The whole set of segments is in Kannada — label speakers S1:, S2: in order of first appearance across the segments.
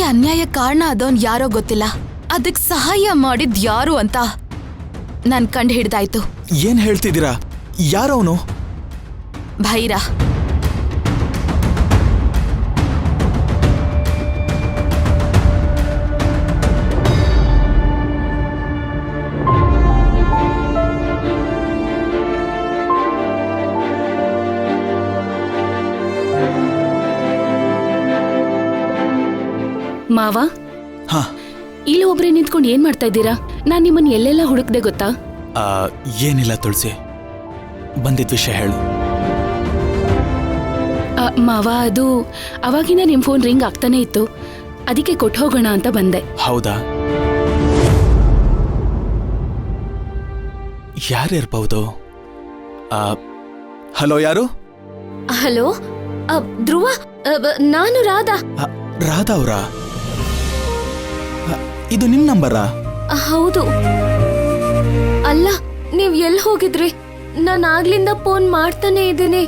S1: ಅನ್ಯಾಯ ಕಾರಣ ಆದವನ್ ಯಾರೋ ಗೊತ್ತಿಲ್ಲ, ಅದಕ್ ಸಹಾಯ ಮಾಡಿದ್ ಯಾರು ಅಂತ ನಾನ್ ಕಂಡು ಹಿಡ್ದಾಯ್ತು.
S2: ಏನ್ ಹೇಳ್ತಿದ್ದೀರಾ? ಯಾರವನು?
S1: ಭೈರ.
S3: ಮಾವ,
S2: ಹಾ,
S3: ಇಲ್ಲಿ ಒಬ್ರೇ ನಿಂತ್ಕೊಂಡು ಏನ್ ಮಾಡ್ತಾ ಇದ್ದೀರಾ? ನಾನ್ ನಿಮ್ಮನ್ನ ಎಲ್ಲೆಲ್ಲ ಹುಡುಕ್ದೆ ಗೊತ್ತಾ?
S2: ಏನಿಲ್ಲ ತುಳಸಿ, ಬಂದಿದ್ ವಿಷಯ ಹೇಳು.
S3: ಮಾವ, ಅದು ಅವಾಗಿಂದ ನಿಮ್ ಫೋನ್ ರಿಂಗ್ ಆಗ್ತಾನೆ ಇತ್ತು, ಅದಕ್ಕೆ ಕೊಟ್ಟು ಹೋಗೋಣ ಅಂತ ಬಂದೆ.
S2: ಹೌದಾ? ಯಾರಿರ್ಬಹುದು? ಹಲೋ, ಯಾರು?
S3: ಹಲೋ, ಧ್ರುವ, ನಾನು ರಾಧಾ.
S2: ರಾಧಾ ಅವರಾ? ಇದು ನಿಮ್ ನಂಬರಾ?
S3: ಹೌದು. ಅಲ್ಲ, ನೀವ್ ಎಲ್ಲಿ ಹೋಗಿದ್ರಿ? ನಾನು ಆಗ್ಲಿಂದ ಫೋನ್ ಮಾಡ್ತಾನೆ ಇದ್ದೀನಿ.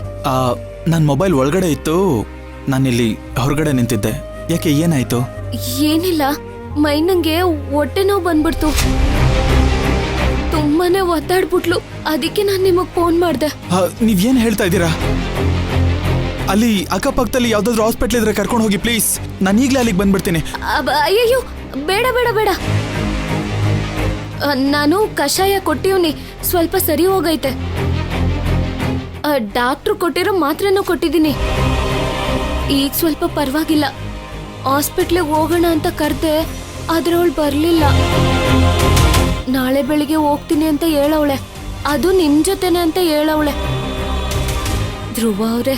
S2: ನನ್ ಮೊಬೈಲ್ ಒಳಗಡೆ ಇತ್ತು, ನಾನಿಲ್ಲಿ ಹೊರಗಡೆ ನಿಂತಿದ್ದೆ. ಯಾಕೆ, ಏನಾಯ್ತು?
S3: ಏನಿಲ್ಲ, ಮೈನಂಗೆ ಹೊಟ್ಟೆ ನೋವು ಬಂದ್ಬಿಡ್ತು, ತುಂಬಾನೇ ಒದ್ದಾಡ್ಬಿಟ್ಲು, ಅದಕ್ಕೆ ನಾನು ನಿಮಗ್ ಫೋನ್ ಮಾಡ್ದೆ.
S2: ನೀವೇನ್ ಹೇಳ್ತಾ ಇದ್ದೀರಾ? ಅಲ್ಲಿ ಅಕ್ಕಪಕ್ಕದಲ್ಲಿ ಯಾವ್ದಾದ್ರು ಹಾಸ್ಪಿಟ್ಲ್ ಇದ್ರೆ ಕರ್ಕೊಂಡು ಹೋಗಿ ಪ್ಲೀಸ್. ನಾನು ಈಗ್ಲೇ ಅಲ್ಲಿಗೆ ಬಂದ್ಬಿಡ್ತೀನಿ.
S3: ಅಯ್ಯಯ್ಯೋ, ಬೇಡ ಬೇಡ ಬೇಡ, ನಾನು ಕಷಾಯ ಕೊಟ್ಟಿವ್ನಿ, ಸ್ವಲ್ಪ ಸರಿ ಹೋಗೈತೆ. ಡಾಕ್ಟ್ರು ಕೊಟ್ಟಿರೋ ಮಾತ್ರೆನೂ ಕೊಟ್ಟಿದ್ದೀನಿ, ಈಗ ಸ್ವಲ್ಪ ಪರವಾಗಿಲ್ಲ. ಹಾಸ್ಪಿಟ್ಲಿಗೆ ಹೋಗೋಣ ಅಂತ ಕರ್ದೆ, ಆದ್ರೆ ಅವಳು ಬರ್ಲಿಲ್ಲ. ನಾಳೆ ಬೆಳಿಗ್ಗೆ ಹೋಗ್ತೀನಿ ಅಂತ ಹೇಳವಳೆ, ಅದು ನಿಮ್ ಜೊತೆನೆ ಅಂತ ಹೇಳವಳೆ. ಧ್ರುವ ಅವ್ರೆ,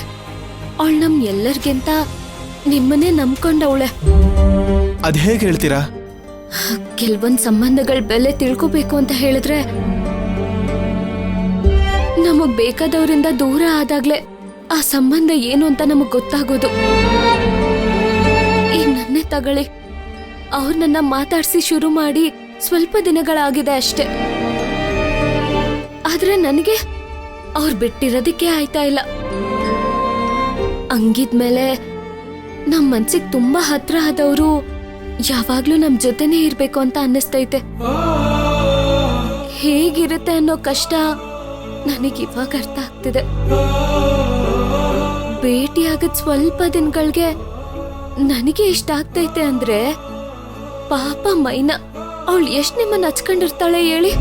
S3: ಅವಳು ನಮ್ ಎಲ್ಲರಿಗಿಂತ ನಿಮ್ಮನ್ನೇ ನಂಬ್ಕೊಂಡವಳೆ.
S2: ಅದ್ ಹೇಗೆ ಹೇಳ್ತೀರಾ?
S3: ಕೆಲವೊಂದ್ ಸಂಬಂಧಗಳ ಬೆಲೆ ತಿಳ್ಕೋಬೇಕು ಅಂತ ಹೇಳಿದ್ರೆ, ನಮಗ್ ಬೇಕಾದವರಿಂದ ದೂರ ಆದಾಗ್ಲೇ ಆ ಸಂಬಂಧ ಏನು ಅಂತ ನಮಗ್ ಗೊತ್ತಾಗೋದು. ಈಗ ನನ್ನೇ ತಗೊಳ್ಳಿ, ಅವ್ರು ನನ್ನ ಮಾತಾಡ್ಸಿ ಶುರು ಮಾಡಿ ಸ್ವಲ್ಪ ದಿನಗಳಾಗಿದೆ ಅಷ್ಟೆ, ಆದ್ರೆ ನನಗೆ ಅವ್ರು ಬಿಟ್ಟಿರೋದಕ್ಕೆ ಆಯ್ತಾ ಇಲ್ಲ. ಹಂಗಿದ್ಮೇಲೆ ನಮ್ ಮನ್ಸಿಗೆ ತುಂಬಾ ಹತ್ರ ಆದವರು ಯಾವಾಗ್ಲೂ ನಮ್ ಜೊತೆನೇ ಇರ್ಬೇಕು ಅಂತ ಅನ್ನಿಸ್ತೈತೆ. ಹೇಗಿರುತ್ತೆ ಅನ್ನೋ ಕಷ್ಟ ನನಗಿವಾಗ ಅರ್ಥ ಆಗ್ತಿದೆ. ಭೇಟಿ ಆಗದ್ ಸ್ವಲ್ಪ ದಿನಗಳಿಗೆ ನನಗೆ ಇಷ್ಟ ಆಗ್ತೈತೆ ಅಂದ್ರೆ, ಪಾಪ ಮೈನಾ, ಅವಳು ಎಷ್ಟ್ ನಿಮ್ಮನ್ನ ಹಚ್ಕೊಂಡಿರ್ತಾಳೆ ಹೇಳಿ.